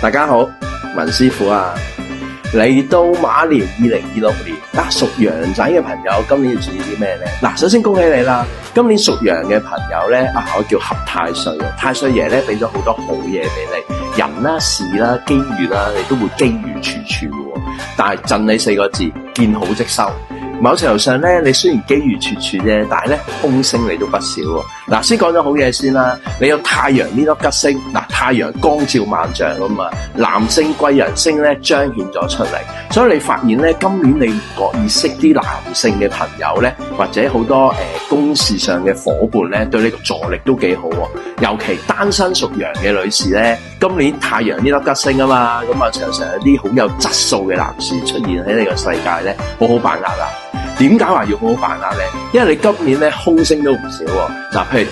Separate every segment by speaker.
Speaker 1: 大家好，文師傅啊，嚟到馬年2026年屬羊仔嘅朋友，今年要注意啲咩咧？首先恭喜你啦！今年屬羊嘅朋友咧，我叫合太歲啊，太歲爺咧俾咗好多好嘢俾你，人啦、事啦、機遇啦，你都會機遇處處嘅。但係贈你4個字，見好即收。某程度上咧，你雖然機遇處處啫，但係咧凶星你都不少喎。先講咗好嘢先啦，你有太陽呢粒吉星，太陽光照萬象啊嘛，男性貴人星咧彰顯咗出嚟，所以你發現咧今年你唔覺意識啲男性嘅朋友咧，或者好多公事上嘅夥伴咧，對你個助力都幾好喎。尤其單身屬羊嘅女士咧，今年太陽呢粒吉星啊嘛，咁啊常常有啲好有質素嘅男士出現喺你個世界咧，好好把握啦。點解話要好好把握咧？因為你今年咧凶星都唔少喎。譬如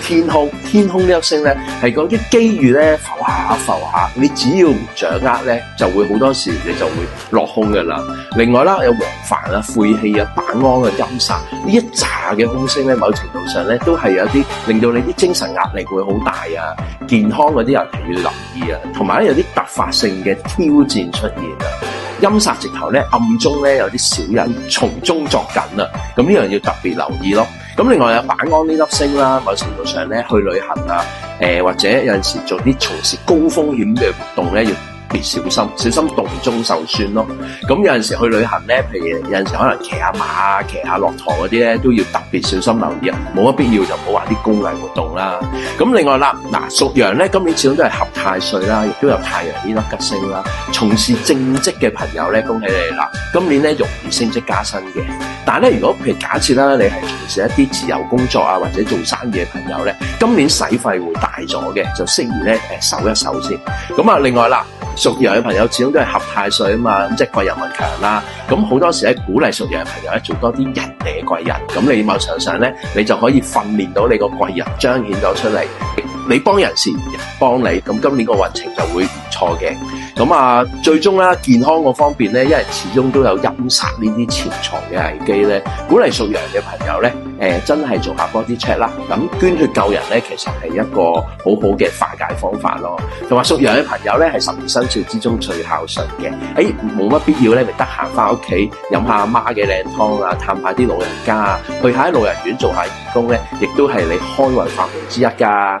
Speaker 1: 天空呢粒星咧，係講啲機遇咧浮下，你只要唔掌握咧，就會好多時你就會落空㗎啦。另外啦，有黃幡啊、晦氣啊、板安啊、陰煞呢一紮嘅凶星咧，某程度上咧都係有啲令到你啲精神壓力會好大啊，健康嗰啲人係要留意啊，同埋咧有啲突發性嘅挑戰出現啊。陰煞直頭咧，暗中咧有啲小人從中作梗啊，咁呢樣要特別留意咯。咁另外有板安呢粒星啦，某程度上咧去旅行啊，或者有陣時做啲從事高風險嘅活動咧，要別小心動中受損咯。咁有陣時去旅行咧，譬如有陣時可能騎下馬啊、騎下駱駝嗰啲咧，都要特別小心留意啊。冇乜必要就唔好話啲高危活動啦。咁另外啦，屬羊咧今年始終都係合太歲啦，亦都有太陽呢粒吉星啦。從事正職嘅朋友咧，恭喜你啦！今年咧容易升職加薪嘅。但係咧，如果譬如假設啦，你係從事一啲自由工作啊，或者做生意嘅朋友咧，今年使費會大咗嘅，就適宜咧守一守先。咁啊，另外啦，屬羊嘅朋友始終都係合太歲啊嘛，咁即係貴人運強啦。咁好多時咧鼓勵屬羊嘅朋友咧做多啲人哋嘅貴人，咁你某程度上咧，你就可以訓練到你個貴人彰顯咗出嚟。你幫人時，人幫你，咁今年個運程就會唔錯嘅。咁啊，最終啦，健康嗰方面咧，因為始終都有陰煞呢啲潛藏嘅危機咧，鼓勵屬羊嘅朋友咧，真係做下 body check 啦。咁捐血救人咧，其實係一個好好嘅化解方法咯。同埋屬羊嘅朋友咧，係12生肖之中最孝順嘅。冇乜必要咧，咪得閒翻屋企飲下阿媽嘅靚湯啊，探下啲老人家啊，去下啲老人院做下義工咧，亦都係你開運法門之一㗎。